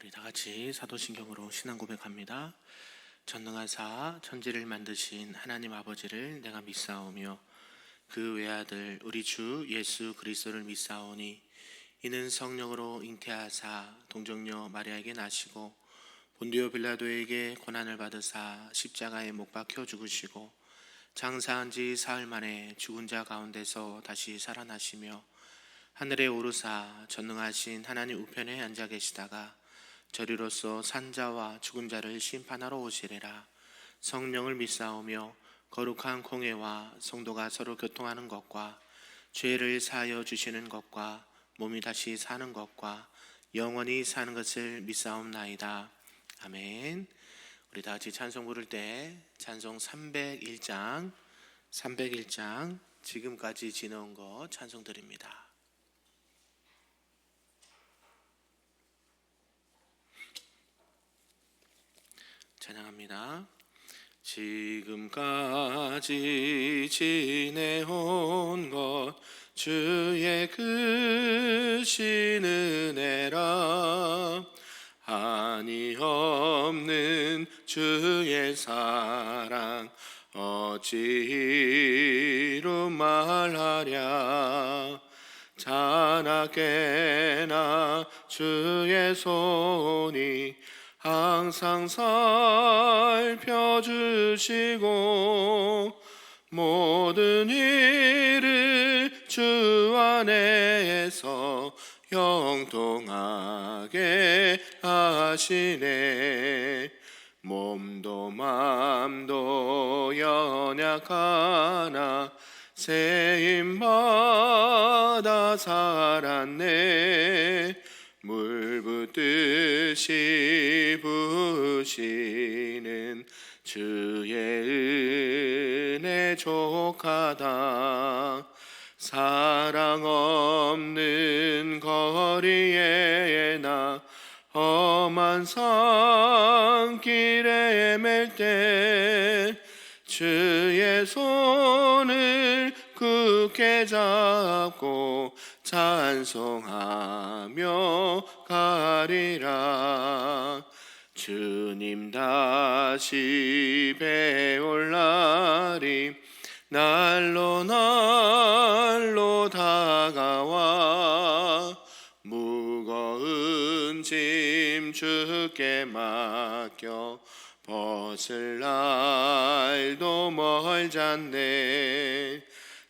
우리 다 같이 사도신경으로 신앙 고백합니다. 전능하사 천지를 만드신 하나님 아버지를 내가 믿사오며 그 외아들 우리 주 예수 그리스도를 믿사오니 이는 성령으로 잉태하사 동정녀 마리아에게 나시고 본디오 빌라도에게 고난을 받으사 십자가에 못 박혀 죽으시고 장사한 지 사흘 만에 죽은 자 가운데서 다시 살아나시며 하늘에 오르사 전능하신 하나님 우편에 앉아 계시다가 저리로서 산자와 죽은 자를 심판하러 오시리라. 성령을 믿사오며 거룩한 공회와 성도가 서로 교통하는 것과 죄를 사하여 주시는 것과 몸이 다시 사는 것과 영원히 사는 것을 믿사옵나이다. 아멘. 우리 다 같이 찬송 부를 때 찬송 301장 지금까지 지나온 것 찬송 드립니다. 찬양합니다. 지금까지 지내온 것 주의 크신 은혜라. 한이 없는 주의 사랑 어찌로 말하랴. 자나깨나 주의 손이 항상 살펴주시고 모든 일을 주 안에서 형통하게 하시네. 몸도 맘도 연약하나 세임받아 살았네. 물 붓듯이 부으시는 주의 은혜 족하다. 사랑 없는 거리에 나 험한 산길에 맬 때 주의 손을 굳게 잡고 찬송하며 가리라. 주님 다시 배올 날이 날로 다가와 무거운 짐 주께 맡겨 벗을 날도 멀잖네.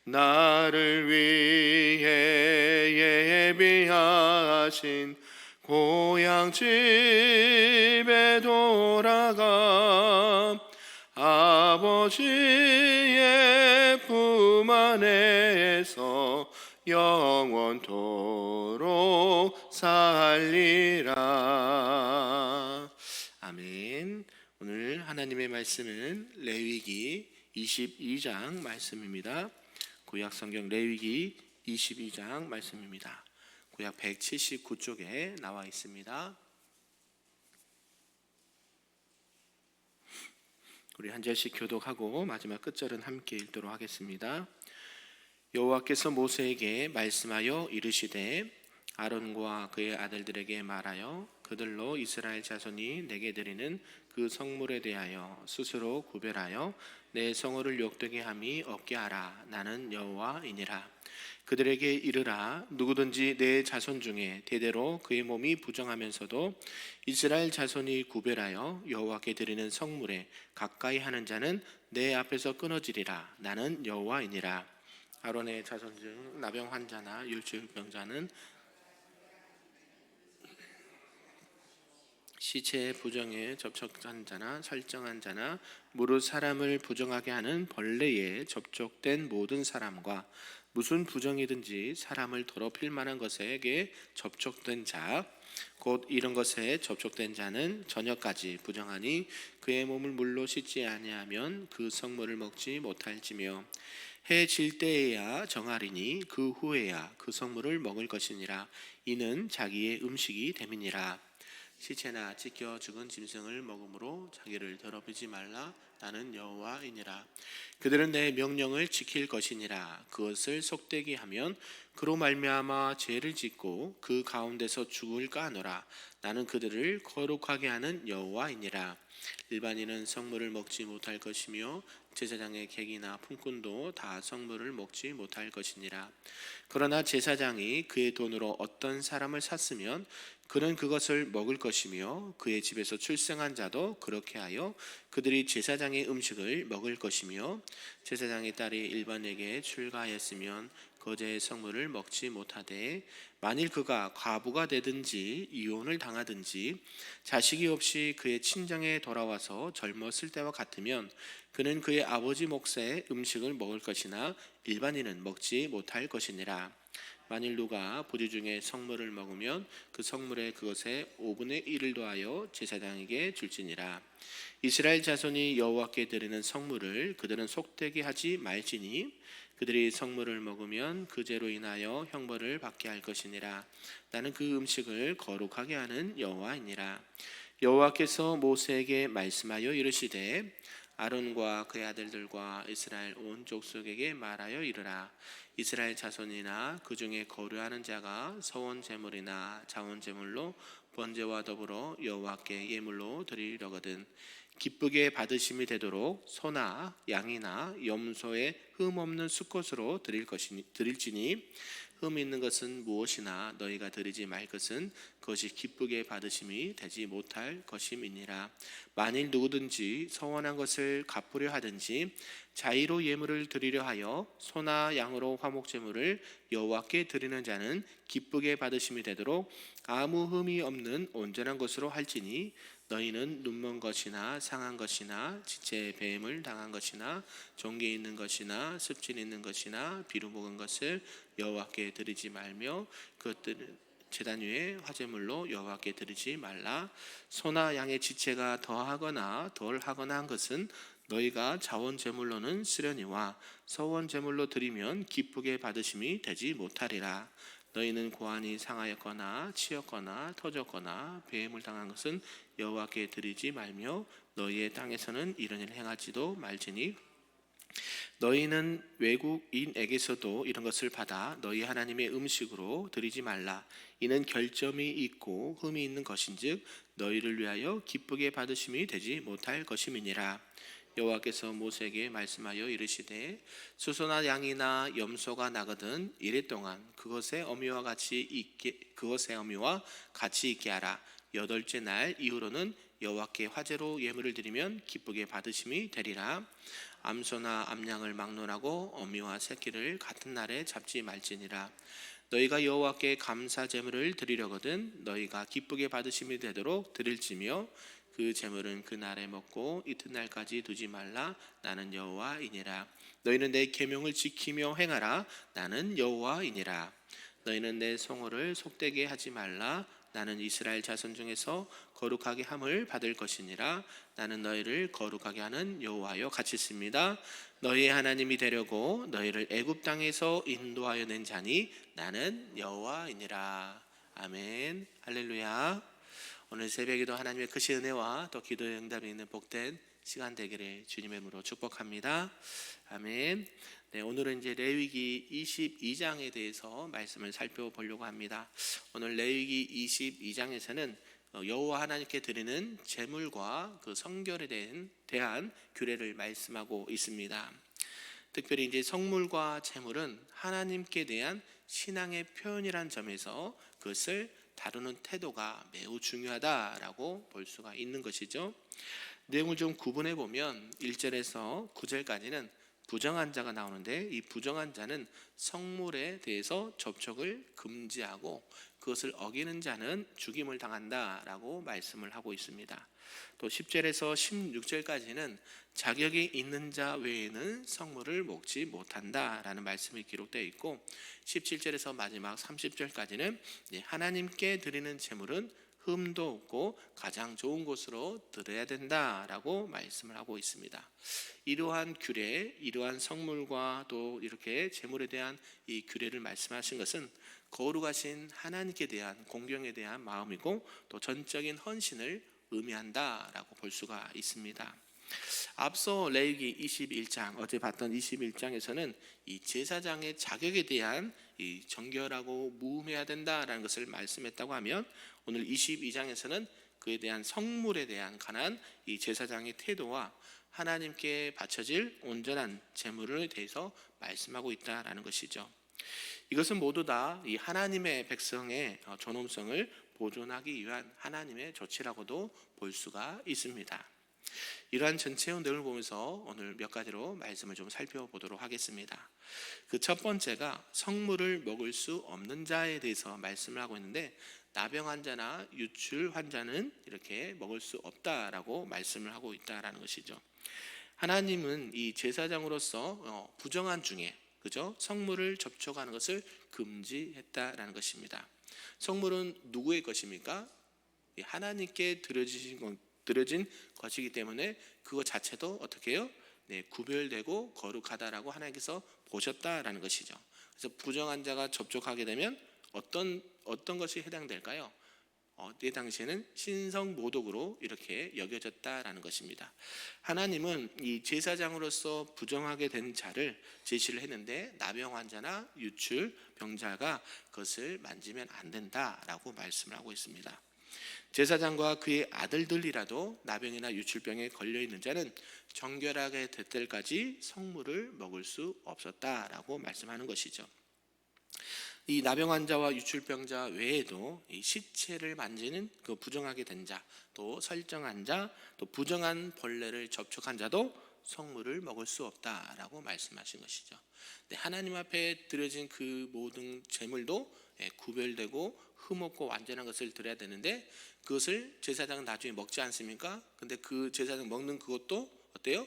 나를 위해 예비하신 고향 집에 돌아가 아버지의 품 안에서 영원토록 살리라. 아멘. 오늘 하나님의 말씀은 레위기 22장 말씀입니다. 구약 성경 레위기 22장 말씀입니다. 구약 179쪽에 나와 있습니다. 우리 한 절씩 교독하고 마지막 끝절은 함께 읽도록 하겠습니다. 여호와께서 모세에게 말씀하여 이르시되 아론과 그의 아들들에게 말하여 그들로 이스라엘 자손이 내게 드리는 그 성물에 대하여 스스로 구별하여 내 성호를 욕되게 함이 없게 하라. 나는 여호와이니라. 그들에게 이르라. 누구든지 내 자손 중에 대대로 그의 몸이 부정하면서도 이스라엘 자손이 구별하여 여호와께 드리는 성물에 가까이 하는 자는 내 앞에서 끊어지리라. 나는 여호와이니라. 아론의 자손 중 나병 환자나 율주병자는 시체의 부정에 접촉한 자나 설정한 자나 무릇 사람을 부정하게 하는 벌레에 접촉된 모든 사람과 무슨 부정이든지 사람을 더럽힐 만한 것에게 접촉된 자 곧 이런 것에 접촉된 자는 저녁까지 부정하니 그의 몸을 물로 씻지 아니하면 그 성물을 먹지 못할지며 해 질 때에야 정하리니 그 후에야 그 성물을 먹을 것이니라. 이는 자기의 음식이 됨이니라. 시체나 찢겨 죽은 짐승을 먹음으로 자기를 더럽히지 말라. 나는 여호와이니라. 그들은 내 명령을 지킬 것이니라. 그것을 속되게 하면 그로 말미암아 죄를 짓고 그 가운데서 죽을까 하노라. 나는 그들을 거룩하게 하는 여호와이니라. 일반인은 성물을 먹지 못할 것이며 제사장의 객이나 품꾼도 다 성물을 먹지 못할 것이니라. 그러나 제사장이 그의 돈으로 어떤 사람을 샀으면 그는 그것을 먹을 것이며 그의 집에서 출생한 자도 그렇게 하여 그들이 제사장의 음식을 먹을 것이며 제사장의 딸이 일반에게 출가하였으면 거제의 성물을 먹지 못하되 만일 그가 과부가 되든지 이혼을 당하든지 자식이 없이 그의 친정에 돌아와서 젊었을 때와 같으면 그는 그의 아버지 몫의 음식을 먹을 것이나 일반인은 먹지 못할 것이니라. 만일 누가 부지 중에 성물을 먹으면 그 성물에 그것의 5분의 1을 더하여 제사장에게 줄지니라. 이스라엘 자손이 여호와께 드리는 성물을 그들은 속되게 하지 말지니 그들이 성물을 먹으면 그 죄로 인하여 형벌을 받게 할 것이니라. 나는 그 음식을 거룩하게 하는 여호와이니라. 여호와께서 모세에게 말씀하여 이르시되 아론과 그의 아들들과 이스라엘 온 족속에게 말하여 이르라. 이스라엘 자손이나 그 중에 거류하는 자가 서원 제물이나 자원 제물로 번제와 더불어 여호와께 예물로 드리려거든 기쁘게 받으심이 되도록 소나 양이나 염소의 흠 없는 수컷으로 드릴지니 흠 있는 것은 무엇이나 너희가 드리지 말 것은 그것이 기쁘게 받으심이 되지 못할 것임이니라. 만일 누구든지 서원한 것을 갚으려 하든지 자의로 예물을 드리려 하여 소나 양으로 화목 제물을 여호와께 드리는 자는 기쁘게 받으심이 되도록 아무 흠이 없는 온전한 것으로 할지니 너희는 눈먼 것이나 상한 것이나 지체의 배임을 당한 것이나 종기 있는 것이나 습진 있는 것이나 비루 먹은 것을 여호와께 드리지 말며 그것들은 제단 위에 화제물로 여호와께 드리지 말라. 소나 양의 지체가 더하거나 덜하거나 한 것은 너희가 자원 제물로는 쓰려니와 서원 제물로 드리면 기쁘게 받으심이 되지 못하리라. 너희는 고환이 상하였거나 치였거나 터졌거나 배임을 당한 것은 여호와께 드리지 말며 너희의 땅에서는 이런 일을 행하지도 말지니 너희는 외국인에게서도 이런 것을 받아 너희 하나님의 음식으로 드리지 말라. 이는 결점이 있고 흠이 있는 것인즉 너희를 위하여 기쁘게 받으심이 되지 못할 것임이니라. 여호와께서 모세에게 말씀하여 이르시되 수소나 양이나 염소가 나거든 이래 동안 그것의 어미와 같이 있게 하라. 여덟째 날 이후로는 여호와께 화제로 예물을 드리면 기쁘게 받으심이 되리라. 암소나 암양을 막론하고 어미와 새끼를 같은 날에 잡지 말지니라. 너희가 여호와께 감사 제물을 드리려거든 너희가 기쁘게 받으심이 되도록 드릴지며 그 제물은 그 날에 먹고 이튿날까지 두지 말라. 나는 여호와이니라. 너희는 내 계명을 지키며 행하라. 나는 여호와이니라. 너희는 내 성호를 속되게 하지 말라. 나는 이스라엘 자손 중에서 거룩하게 함을 받을 것이니라. 나는 너희를 거룩하게 하는 여호와여 같이 씁니다. 너희의 하나님이 되려고 너희를 애굽 땅에서 인도하여 낸 자니 나는 여호와이니라. 아멘. 할렐루야. 오늘 새벽에도 하나님의 크신 은혜와 또 기도의 응답이 있는 복된 시간 되기를 주님의 이름으로 축복합니다. 아멘. 네, 오늘은 이제 레위기 22장에 대해서 말씀을 살펴보려고 합니다. 오늘 레위기 22장에서는 여호와 하나님께 드리는 제물과 그 성결에 대한 규례를 말씀하고 있습니다. 특별히 이제 성물과 제물은 하나님께 대한 신앙의 표현이란 점에서 그것을 다루는 태도가 매우 중요하다라고 볼 수가 있는 것이죠. 내용을 좀 구분해 보면 1절에서 9절까지는 부정한 자가 나오는데 이 부정한 자는 성물에 대해서 접촉을 금지하고 그것을 어기는 자는 죽임을 당한다라고 말씀을 하고 있습니다. 또 10절에서 16절까지는 자격이 있는 자 외에는 성물을 먹지 못한다라는 말씀이 기록되어 있고 17절에서 마지막 30절까지는 하나님께 드리는 제물은 흠도 없고 가장 좋은 곳으로 드려야 된다라고 말씀을 하고 있습니다. 이러한 규례, 이러한 성물과 또 이렇게 제물에 대한 이 규례를 말씀하신 것은 거룩하신 하나님께 대한 공경에 대한 마음이고 또 전적인 헌신을 의미한다라고 볼 수가 있습니다. 앞서 레위기 21장, 어제 봤던 21장에서는 이 제사장의 자격에 대한 이 정결하고 무흠해야 된다라는 것을 말씀했다고 하면, 오늘 22장에서는 그에 대한 성물에 대한 관한 이 제사장의 태도와 하나님께 바쳐질 온전한 제물에 대해서 말씀하고 있다라는 것이죠. 이것은 모두 다 이 하나님의 백성의 존엄성을 보존하기 위한 하나님의 조치라고도 볼 수가 있습니다. 이러한 전체 내용을 보면서 오늘 몇 가지로 말씀을 좀 살펴보도록 하겠습니다. 그 첫 번째가 성물을 먹을 수 없는 자에 대해서 말씀을 하고 있는데, 나병 환자나 유출 환자는 이렇게 먹을 수 없다라고 말씀을 하고 있다라는 것이죠. 하나님은 이 제사장으로서 부정한 중에, 그죠? 성물을 접촉하는 것을 금지했다라는 것입니다. 성물은 누구의 것입니까? 하나님께 드려진 것이기 때문에 그것 자체도 어떻게 해요? 구별되고 거룩하다라고 하나님께서 보셨다라는 것이죠. 그래서 부정한 자가 접촉하게 되면 어떤 것이 해당될까요? 이 당시에는 신성모독으로 이렇게 여겨졌다라는 것입니다. 하나님은 이 제사장으로서 부정하게 된 자를 제시를 했는데, 나병 환자나 유출 병자가 그것을 만지면 안 된다라고 말씀을 하고 있습니다. 제사장과 그의 아들들이라도 나병이나 유출병에 걸려있는 자는 정결하게 될 때까지 성물을 먹을 수 없었다라고 말씀하는 것이죠. 이 나병 환자와 유출병자 외에도 이 시체를 만지는 그 부정하게 된 자, 또 설정한 자, 또 부정한 벌레를 접촉한 자도 성물을 먹을 수 없다라고 말씀하신 것이죠. 하나님 앞에 드려진 그 모든 제물도 구별되고 흠없고 완전한 것을 드려야 되는데, 그것을 제사장은 나중에 먹지 않습니까? 근데 그 제사장 먹는 그것도 어때요?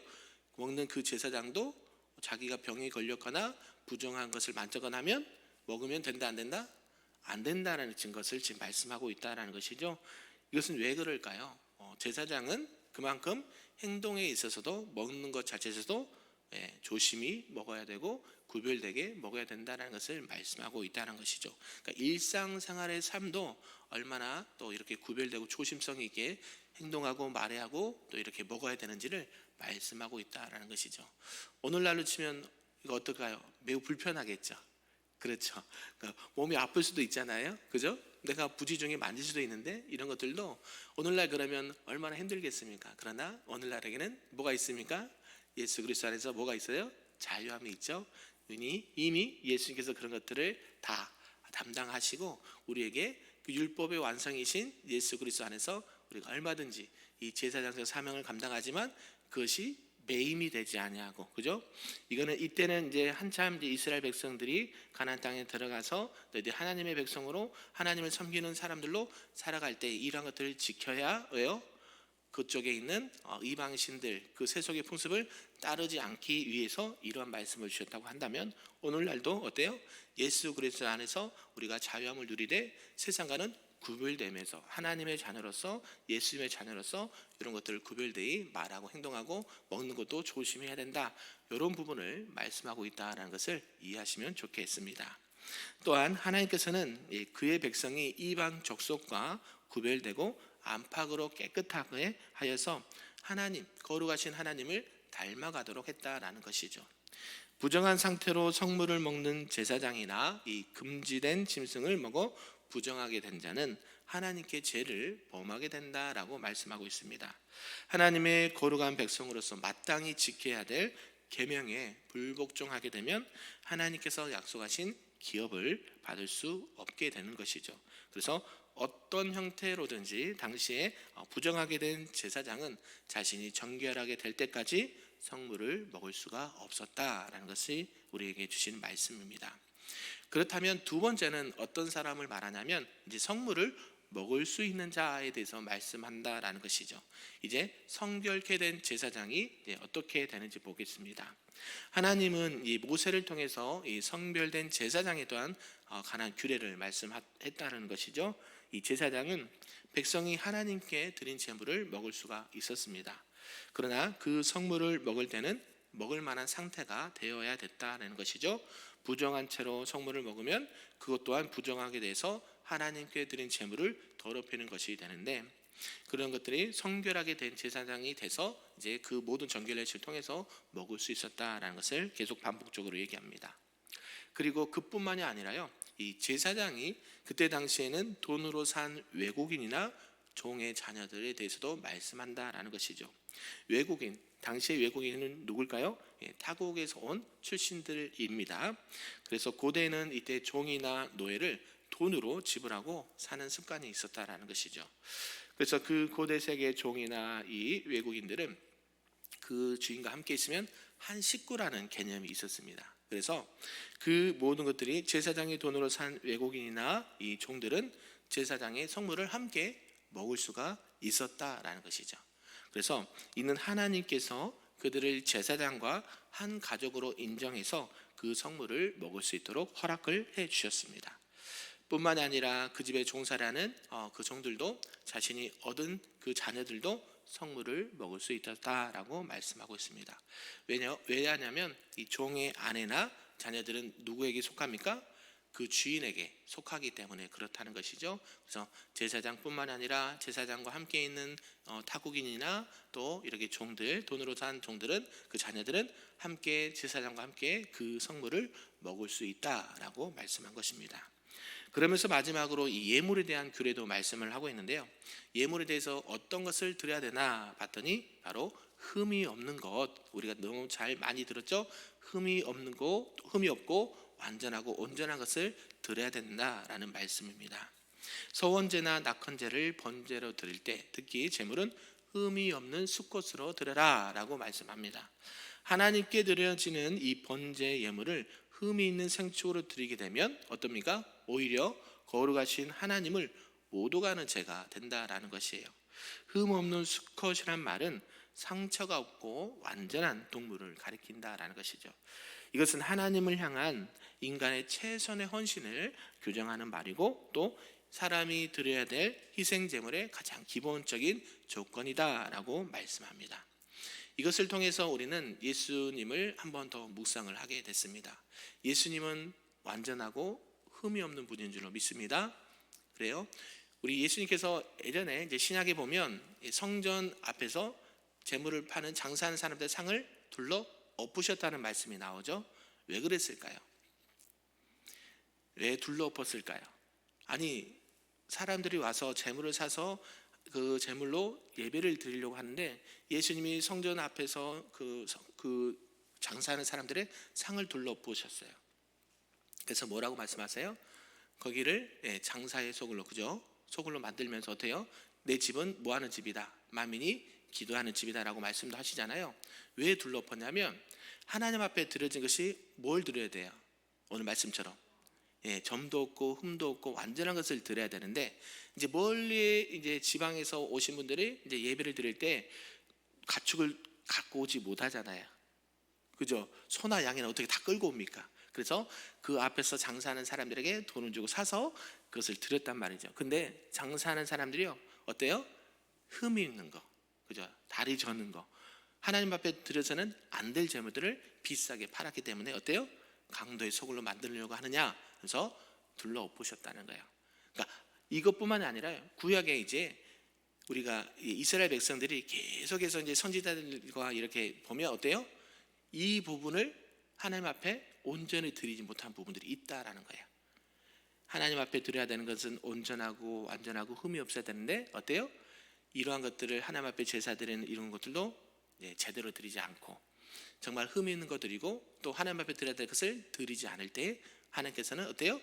먹는 그 제사장도 자기가 병에 걸렸거나 부정한 것을 만졌거나 하면 먹으면 된다 안 된다? 안 된다라는 것을 지금 말씀하고 있다라는 것이죠. 이것은 왜 그럴까요? 제사장은 그만큼 행동에 있어서도 먹는 것 자체에서도 조심히 먹어야 되고 구별되게 먹어야 된다는 것을 말씀하고 있다는 것이죠. 그러니까 일상생활의 삶도 얼마나 또 이렇게 구별되고 조심성 있게 행동하고 말해하고 또 이렇게 먹어야 되는지를 말씀하고 있다는 것이죠. 오늘날로 치면 이거 어떨까요? 매우 불편하겠죠. 그렇죠. 그러니까 몸이 아플 수도 있잖아요. 그죠? 내가 부지중에 만질 수도 있는데, 이런 것들도 오늘날 그러면 얼마나 힘들겠습니까? 그러나 오늘날에게는 뭐가 있습니까? 예수 그리스도 안에서 뭐가 있어요? 자유함이 있죠. 이미 예수님께서 그런 것들을 다 담당하시고 우리에게 그 율법의 완성이신 예수 그리스도 안에서 우리가 얼마든지 이 제사장적 사명을 감당하지만 그것이 매임이 되지 아니하고, 그죠? 이거는 이때는 이제 한참 이제 이스라엘 백성들이 가나안 땅에 들어가서 이제 하나님의 백성으로 하나님을 섬기는 사람들로 살아갈 때 이러한 것들을 지켜야 왜요? 그쪽에 있는 이방신들 그 세속의 풍습을 따르지 않기 위해서 이러한 말씀을 주셨다고 한다면, 오늘날도 어때요? 예수 그리스도 안에서 우리가 자유함을 누리되 세상과는 구별되면서 하나님의 자녀로서 예수님의 자녀로서 이런 것들을 구별되이 말하고 행동하고 먹는 것도 조심해야 된다, 이런 부분을 말씀하고 있다는 것을 이해하시면 좋겠습니다. 또한 하나님께서는 그의 백성이 이방 족속과 구별되고 안팎으로 깨끗하게 하여서 하나님, 거룩하신 하나님을 닮아가도록 했다라는 것이죠. 부정한 상태로 성물을 먹는 제사장이나 이 금지된 짐승을 먹어 부정하게 된 자는 하나님께 죄를 범하게 된다라고 말씀하고 있습니다. 하나님의 거룩한 백성으로서 마땅히 지켜야 될 계명에 불복종하게 되면 하나님께서 약속하신 기업을 받을 수 없게 되는 것이죠. 그래서 어떤 형태로든지 당시에 부정하게 된 제사장은 자신이 정결하게 될 때까지 성물을 먹을 수가 없었다라는 것이 우리에게 주신 말씀입니다. 그렇다면 두 번째는 어떤 사람을 말하냐면, 이제 성물을 먹을 수 있는 자에 대해서 말씀한다라는 것이죠. 이제 성결케 된 제사장이 이제 어떻게 되는지 보겠습니다. 하나님은 이 모세를 통해서 이 성별된 제사장에 대한 관한 규례를 말씀했다는 것이죠. 이 제사장은 백성이 하나님께 드린 제물을 먹을 수가 있었습니다. 그러나 그 성물을 먹을 때는 먹을 만한 상태가 되어야 됐다는 것이죠. 부정한 채로 성물을 먹으면 그것 또한 부정하게 돼서 하나님께 드린 제물을 더럽히는 것이 되는데, 그런 것들이 성결하게 된 제사장이 돼서 이제 그 모든 정결례식을 통해서 먹을 수 있었다라는 것을 계속 반복적으로 얘기합니다. 그리고 그뿐만이 아니라요, 이 제사장이 그때 당시에는 돈으로 산 외국인이나 종의 자녀들에 대해서도 말씀한다라는 것이죠. 외국인, 당시의 외국인은 누굴까요? 타국에서 온 출신들입니다. 그래서 고대는 이때 종이나 노예를 돈으로 지불하고 사는 습관이 있었다라는 것이죠. 그래서 그 고대 세계의 종이나 이 외국인들은 그 주인과 함께 있으면 한 식구라는 개념이 있었습니다. 그래서 그 모든 것들이 제사장의 돈으로 산 외국인이나 이 종들은 제사장의 성물을 함께 먹을 수가 있었다라는 것이죠. 그래서 이는 하나님께서 그들을 제사장과 한 가족으로 인정해서 그 성물을 먹을 수 있도록 허락을 해 주셨습니다. 뿐만 아니라 그 집에 종살이하는 그 종들도 자신이 얻은 그 자녀들도 성물을 먹을 수 있었다라고 말씀하고 있습니다. 왜냐하면 이 종의 아내나 자녀들은 누구에게 속합니까? 그 주인에게 속하기 때문에 그렇다는 것이죠. 그래서 제사장뿐만 아니라 제사장과 함께 있는 타국인이나 또 이렇게 종들, 돈으로 산 종들은, 그 자녀들은 함께 제사장과 함께 그 성물을 먹을 수 있다라고 말씀한 것입니다. 그러면서 마지막으로 이 예물에 대한 규례도 말씀을 하고 있는데요. 예물에 대해서 어떤 것을 드려야 되나 봤더니 바로 흠이 없는 것, 우리가 너무 잘 많이 들었죠. 흠이 없고 완전하고 온전한 것을 드려야 된다라는 말씀입니다. 서원제나 낙헌제를 번제로 드릴 때 특히 제물은 흠이 없는 수꽃으로 드려라라고 말씀합니다. 하나님께 드려지는 이 번제 예물을 흠이 있는 생축으로 드리게 되면 어떻습니까? 오히려 거룩하신 하나님을 못 오가는 죄가 된다라는 것이에요. 흠 없는 수컷이란 말은 상처가 없고 완전한 동물을 가리킨다라는 것이죠. 이것은 하나님을 향한 인간의 최선의 헌신을 규정하는 말이고, 또 사람이 드려야 될 희생 제물의 가장 기본적인 조건이다라고 말씀합니다. 이것을 통해서 우리는 예수님을 한 번 더 묵상을 하게 됐습니다. 예수님은 완전하고 흠이 없는 분인 줄로 믿습니다. 그래요? 우리 예수님께서 예전에 이제 신약에 보면 성전 앞에서 제물을 파는 장사하는 사람들 상을 둘러 엎으셨다는 말씀이 나오죠. 왜 그랬을까요? 왜 둘러 엎었을까요? 아니, 사람들이 와서 제물을 사서 그 제물로 예배를 드리려고 하는데 예수님이 성전 앞에서 그 장사하는 사람들의 상을 둘러 엎으셨어요. 그래서 뭐라고 말씀하세요? 거기를 장사의 소굴로, 그죠? 소굴로 만들면서 어때요? 내 집은 뭐하는 집이다, 만민이 기도하는 집이다라고 말씀도 하시잖아요. 왜 둘러 엎었냐면 하나님 앞에 드려진 것이 뭘 드려야 돼요? 오늘 말씀처럼 점도 없고 흠도 없고 완전한 것을 드려야 되는데, 이제 멀리 이제 지방에서 오신 분들이 이제 예배를 드릴 때 가축을 갖고 오지 못하잖아요. 그죠? 소나 양이나 어떻게 다 끌고 옵니까? 그래서 그 앞에서 장사하는 사람들에게 돈을 주고 사서 그것을 드렸단 말이죠. 근데 장사하는 사람들이요, 어때요? 흠이 있는 거, 그죠? 다리 저는 거, 하나님 앞에 드려서는 안 될 제물들을 비싸게 팔았기 때문에 어때요? 강도의 소굴로 만들려고 하느냐? 그래서 둘러 엎으셨다는 거예요. 그러니까 이것뿐만이 아니라 구약에 이제 우리가 이스라엘 백성들이 계속해서 이제 선지자들과 이렇게 보면 어때요? 이 부분을 하나님 앞에 온전히 드리지 못한 부분들이 있다라는 거예요. 하나님 앞에 드려야 되는 것은 온전하고 완전하고 흠이 없어야 되는데 어때요? 이러한 것들을 하나님 앞에 제사 드리는 이런 것들도 제대로 드리지 않고 정말 흠이 있는 것 드리고, 또 하나님 앞에 드려야 될 것을 드리지 않을 때 하나님께서는 어때요?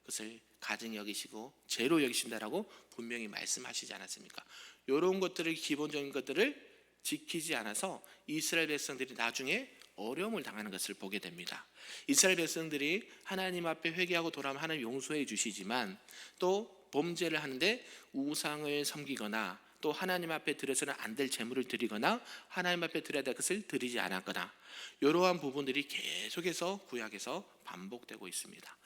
그것을 가증 여기시고 죄로 여기신다라고 분명히 말씀하시지 않았습니까? 이런 것들을, 기본적인 것들을 지키지 않아서 이스라엘 백성들이 나중에 어려움을 당하는 것을 보게 됩니다. 이스라엘 백성들이 하나님 앞에 회개하고 돌아오면 하나님 용서해 주시지만 또 범죄를 하는데 우상을 섬기거나 또 하나님 앞에 드려서는 안 될 재물을 드리거나 하나님 앞에 드려야 될 것을 드리지 않았거나 이러한 부분들이 계속해서 구약에서 반복되고 있습니다.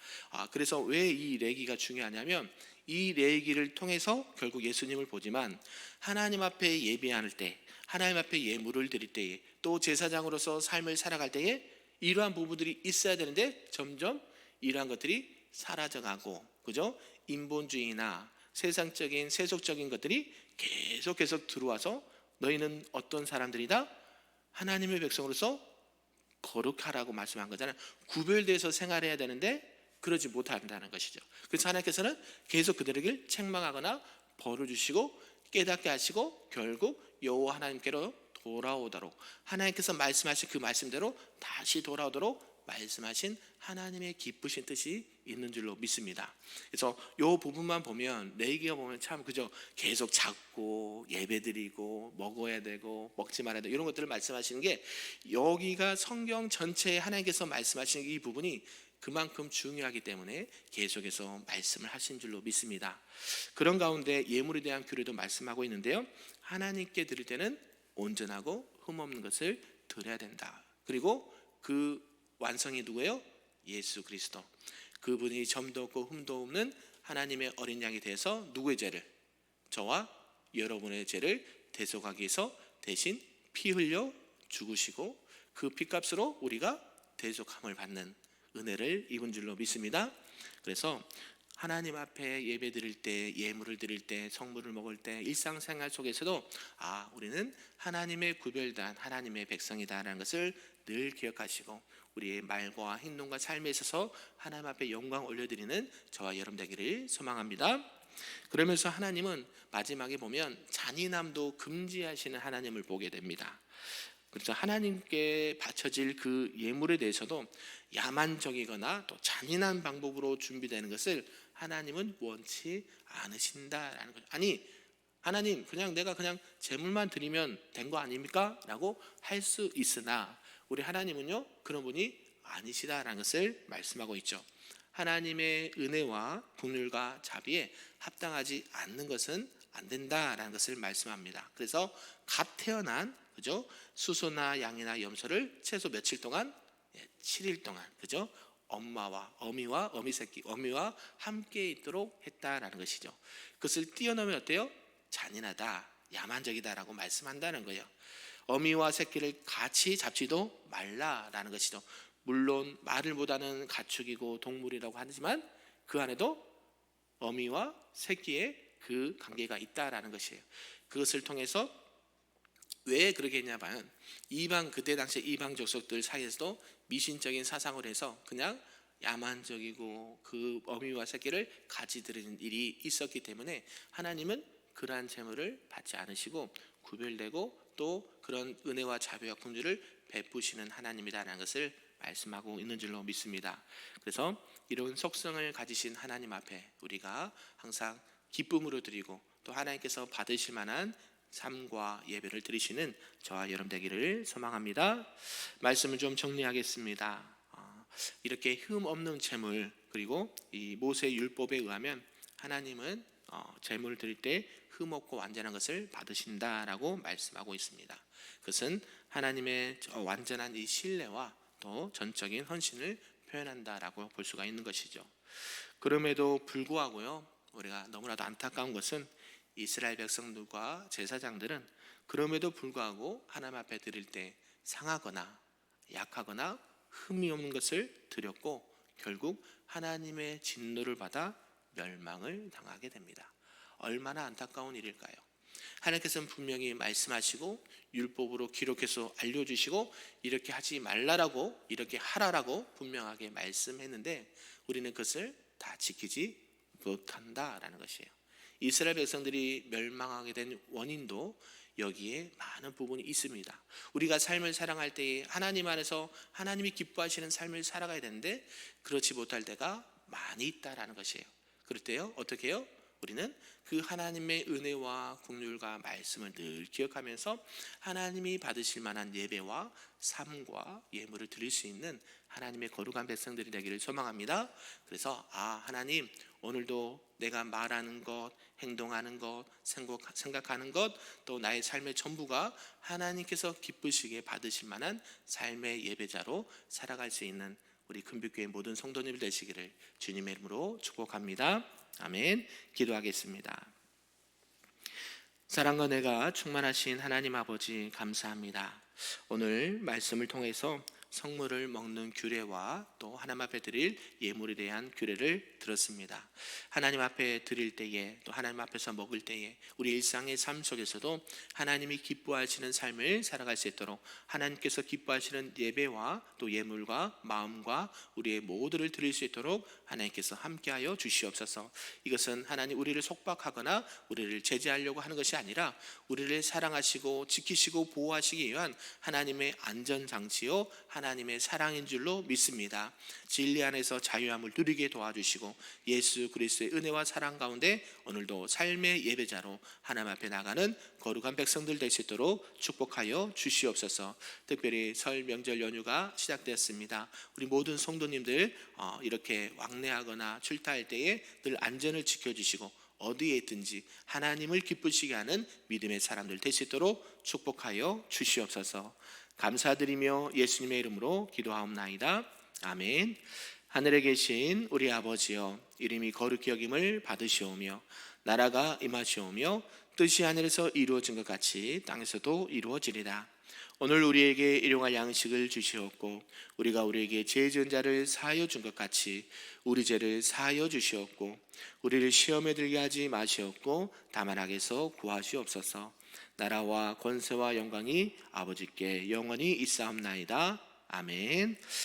그래서 왜 이 레위기가 중요하냐면 이 레위기를 통해서 결국 예수님을 보지만 하나님 앞에 예배할 때, 하나님 앞에 예물을 드릴 때에, 또 제사장으로서 삶을 살아갈 때에 이러한 부분들이 있어야 되는데 점점 이러한 것들이 사라져가고, 그죠? 인본주의나 세상적인 세속적인 것들이 계속 들어와서 너희는 어떤 사람들이다? 하나님의 백성으로서 거룩하라고 말씀한 거잖아요. 구별돼서 생활해야 되는데 그러지 못한다는 것이죠. 그래서 하나님께서는 계속 그들에게 책망하거나 벌을 주시고 깨닫게 하시고 결국 여호와 하나님께로 돌아오도록, 하나님께서 말씀하신 그 말씀대로 다시 돌아오도록 말씀하신 하나님의 기쁘신 뜻이 있는 줄로 믿습니다. 그래서 이 부분만 보면, 레위기가 보면 참 그죠, 계속 잡고 예배드리고 먹어야 되고 먹지 말아야 되고 이런 것들을 말씀하시는 게, 여기가 성경 전체에 하나님께서 말씀하시는 이 부분이 그만큼 중요하기 때문에 계속해서 말씀을 하신 줄로 믿습니다. 그런 가운데 예물에 대한 규례도 말씀하고 있는데요, 하나님께 드릴 때는 온전하고 흠없는 것을 드려야 된다. 그리고 그 완성이 누구예요? 예수 그리스도. 그분이 점도 없고 흠도 없는 하나님의 어린 양이 되어서 누구의 죄를, 저와 여러분의 죄를 대속하기 위해서 대신 피 흘려 죽으시고 그 피값으로 우리가 대속함을 받는 은혜를 입은 줄로 믿습니다. 그래서 하나님 앞에 예배 드릴 때, 예물을 드릴 때, 성물을 먹을 때, 일상생활 속에서도 우리는 하나님의 구별단 하나님의 백성이다라는 것을 늘 기억하시고 우리의 말과 행동과 삶에 있어서 하나님 앞에 영광 올려드리는 저와 여러분 되기를 소망합니다. 그러면서 하나님은 마지막에 보면 잔인함도 금지하시는 하나님을 보게 됩니다. 그래서 하나님께 바쳐질 그 예물에 대해서도 야만적이거나 또 잔인한 방법으로 준비되는 것을 하나님은 원치 않으신다라는 거죠. 아니, 하나님 내가 그냥 제물만 드리면 된 거 아닙니까? 라고 할 수 있으나 우리 하나님은요 그런 분이 아니시다라는 것을 말씀하고 있죠. 하나님의 은혜와 긍휼과 자비에 합당하지 않는 것은 안 된다라는 것을 말씀합니다. 그래서 갓 태어난, 그죠, 수소나 양이나 염소를 최소 며칠 동안, 7일 동안, 그죠, 어미와 어미 새끼, 어미와 함께 있도록 했다라는 것이죠. 그것을 뛰어넘으면 어때요? 잔인하다, 야만적이다라고 말씀한다는 거예요. 어미와 새끼를 같이 잡지도 말라라는 것이죠. 물론 말을 못하는 가축이고 동물이라고 하지만 그 안에도 어미와 새끼의 그 관계가 있다라는 것이에요. 그것을 통해서 왜 그렇게 했냐면 그때 당시 이방 족속들 사이에서도 미신적인 사상을 해서 그냥 야만적이고 그 어미와 새끼를 같이 드리는 일이 있었기 때문에 하나님은 그러한 재물을 받지 않으시고 구별되고 또 그런 은혜와 자비와 긍휼을 베푸시는 하나님이다라는 것을 말씀하고 있는 줄로 믿습니다. 그래서 이런 속성을 가지신 하나님 앞에 우리가 항상 기쁨으로 드리고 또 하나님께서 받으실 만한 삶과 예배를 드리시는 저와 여러분 되기를 소망합니다. 말씀을 좀 정리하겠습니다. 이렇게 흠 없는 재물, 그리고 이 모세 율법에 의하면 하나님은 재물을 드릴 때 흠 없고 완전한 것을 받으신다라고 말씀하고 있습니다. 그것은 하나님의 완전한 이 신뢰와 또 전적인 헌신을 표현한다라고 볼 수가 있는 것이죠. 그럼에도 불구하고요, 우리가 너무나도 안타까운 것은 이스라엘 백성들과 제사장들은 그럼에도 불구하고 하나님 앞에 드릴 때 상하거나 약하거나 흠이 없는 것을 드렸고 결국 하나님의 진노를 받아 멸망을 당하게 됩니다. 얼마나 안타까운 일일까요? 하나님께서는 분명히 말씀하시고 율법으로 기록해서 알려주시고 이렇게 하지 말라라고 이렇게 하라라고 분명하게 말씀했는데 우리는 그것을 다 지키지 못한다라는 것이에요. 이스라엘 백성들이 멸망하게 된 원인도 여기에 많은 부분이 있습니다. 우리가 삶을 살아갈 때에 하나님 안에서 하나님이 기뻐하시는 삶을 살아가야 되는데 그렇지 못할 때가 많이 있다라는 것이에요. 그럴 때요 어떻게 해요? 우리는 그 하나님의 은혜와 긍휼과 말씀을 늘 기억하면서 하나님이 받으실 만한 예배와 삶과 예물을 드릴 수 있는 하나님의 거룩한 백성들이 되기를 소망합니다. 그래서 하나님 오늘도 내가 말하는 것, 행동하는 것, 생각하는 것, 또 나의 삶의 전부가 하나님께서 기쁘시게 받으실 만한 삶의 예배자로 살아갈 수 있는 우리 금빛교회 모든 성도님들 되시기를 주님의 이름으로 축복합니다. 아멘. 기도하겠습니다. 사랑과 은혜가 충만하신 하나님 아버지 감사합니다. 오늘 말씀을 통해서 성물을 먹는 규례와 또 하나님 앞에 드릴 예물에 대한 규례를 들었습니다. 하나님 앞에 드릴 때에 또 하나님 앞에서 먹을 때에 우리 일상의 삶 속에서도 하나님이 기뻐하시는 삶을 살아갈 수 있도록 하나님께서 기뻐하시는 예배와 또 예물과 마음과 우리의 모두를 드릴 수 있도록 하나님께서 함께하여 주시옵소서. 이것은 하나님 우리를 속박하거나 우리를 제재하려고 하는 것이 아니라 우리를 사랑하시고 지키시고 보호하시기 위한 하나님의 안전장치요 하나님의 사랑인 줄로 믿습니다. 진리 안에서 자유함을 누리게 도와주시고 예수 그리스도의 은혜와 사랑 가운데 오늘도 삶의 예배자로 하나님 앞에 나가는 거룩한 백성들 될 수 있도록 축복하여 주시옵소서. 특별히 설 명절 연휴가 시작되었습니다. 우리 모든 성도님들 이렇게 왕래하거나 출타할 때에 늘 안전을 지켜주시고 어디에 있든지 하나님을 기쁘시게 하는 믿음의 사람들 될 수 있도록 축복하여 주시옵소서. 감사드리며 예수님의 이름으로 기도하옵나이다. 아멘. 하늘에 계신 우리 아버지여, 이름이 거룩히 여김을 받으시오며 나라가 임하시오며 뜻이 하늘에서 이루어진 것 같이 땅에서도 이루어지리라. 오늘 우리에게 일용할 양식을 주시옵고 우리가 우리에게 죄 지은 자를 사하여 준 것 같이 우리 죄를 사하여 주시옵고 우리를 시험에 들게 하지 마시옵고 다만 악에서 구하시옵소서. 나라와 권세와 영광이 아버지께 영원히 있사옵나이다. 아멘.